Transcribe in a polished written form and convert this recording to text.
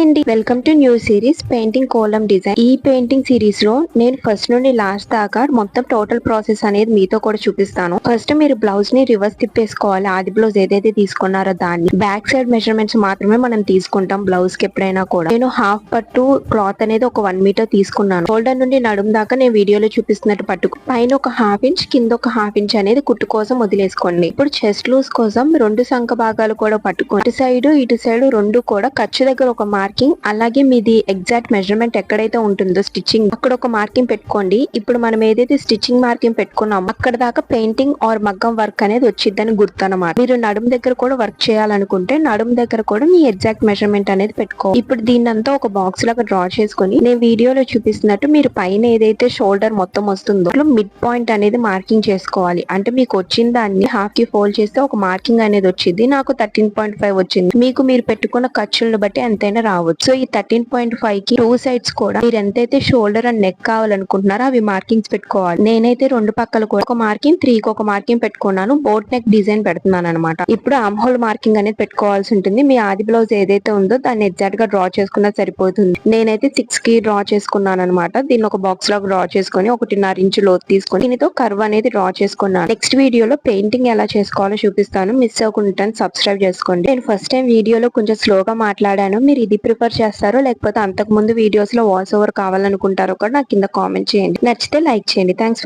అండి, welcome to new series painting kolam design. ఈ painting series లో నేను ఫస్ట్ నుండి లాస్ట్ దాకా మొత్తం టోటల్ ప్రాసెస్ అనేది మీతో కూడా చూపిస్తాను. ఫస్ట్ మీరు బ్లౌజ్ ని రివర్స్ తిప్పేసుకోవాలి. ఆది బ్లౌజ్ ఏదైతే తీసుకున్నారో దాన్ని బ్యాక్ సైడ్ మెజర్మెంట్స్ మాత్రమే మనం తీసుకుంటాం బ్లౌజ్ కి ఎప్పుడైనా కూడా. నేను హాఫ్ పట్టు క్లాత్ అనేది ఒక 1 మీటర్ తీసుకున్నాను. షోల్డర్ నుండి నడుము దాకా నేను వీడియోలో చూపిస్తున్నట్టు పట్టుకు పైన ఒక ½ ఇంచ్ కింద ఒక ½ ఇంచ్ అనేది కుట్టు కోసం వదిలేసుకోండి. ఇప్పుడు చెస్ట్ లూజ్ కోసం 2 సంఖ భాగాలు కూడా పట్టుకోండి. ఇటు సైడ్ రెండు కూడా ఖర్చు దగ్గర ఒక మార్కింగ్, అలాగే మీది ఎగ్జాక్ట్ మెజర్మెంట్ ఎక్కడైతే ఉంటుందో స్టిచ్చింగ్ అక్కడ ఒక మార్కింగ్ పెట్టుకోండి. ఇప్పుడు మనం ఏదైతే స్టిచ్చింగ్ మార్కింగ్ పెట్టుకున్నామో అక్కడ దాకా పెయింటింగ్ ఆర్ మగ్గం వర్క్ అనేది వచ్చిద్దని గుర్తు అన్నమాట. మీరు నడుము దగ్గర కూడా వర్క్ చేయాలనుకుంటే నడుము దగ్గర కూడా మీ ఎగ్జాక్ట్ మెజర్మెంట్ అనేది పెట్టుకో. ఇప్పుడు దీన్నంతా ఒక బాక్స్ లాగా డ్రా చేసుకుని నేను వీడియోలో చూపిస్తున్నట్టు మీరు పైన ఏదైతే షోల్డర్ మొత్తం వస్తుందో మిడ్ పాయింట్ అనేది మార్కింగ్ చేసుకోవాలి. అంటే మీకు వచ్చిన దాన్ని హాఫ్ కి ఫోల్డ్ చేస్తే ఒక మార్కింగ్ అనేది వచ్చింది. నాకు 13.5 వచ్చింది. మీకు మీరు పెట్టుకున్న ఖర్చులను బట్టి ఎంతైనా రావచ్చు. సో ఈ 13.5 కి 2 సైడ్స్ కూడా మీరు ఎంతైతే షోల్డర్ అండ్ నెక్ కావాలనుకుంటున్నారో అవి మార్కింగ్స్ పెట్టుకోవాలి. నేనైతే రెండు పక్కల కూడా ఒక మార్కింగ్ 3 కి ఒక మార్కింగ్ పెట్టుకున్నాను. బోట్ నెక్ డిజైన్ పెడుతున్నాను అనమాట. ఇప్పుడు ఆర్మ్ హోల్ మార్కింగ్ అనేది పెట్టుకోవాల్సి ఉంటుంది. మీ ఆది బ్లౌజ్ ఏదైతే ఉందో దాన్ని ఎగ్జాక్ట్ గా డ్రా చేసుకున్నా సరిపోతుంది. నేనైతే 6 కి డ్రా చేసుకున్నాను అనమాట. దీన్ని ఒక బాక్స్ లో డ్రా చేసుకుని 1.5 ఇంచు లోతు తీసుకొని దీనితో కర్వ్ అనేది డ్రా చేసుకున్నాను. నెక్స్ట్ వీడియోలో పెయింటింగ్ ఎలా చేసుకోవాలో చూపిస్తాను. మిస్ అవ్వకుండా సబ్స్క్రైబ్ చేసుకోండి. నేను ఫస్ట్ టైం వీడియోలో కొంచెం స్లోగా మాట్లాడాను. మీరు ఇది ప్రిఫర్ చేస్తారో లేకపోతే అంతకు ముందు వీడియోస్ లో వాయిస్ ఓవర్ కావాలనుకుంటారో కూడా నాకు కింద కామెంట్ చేయండి. నచ్చితే లైక్ చేయండి. థ్యాంక్స్.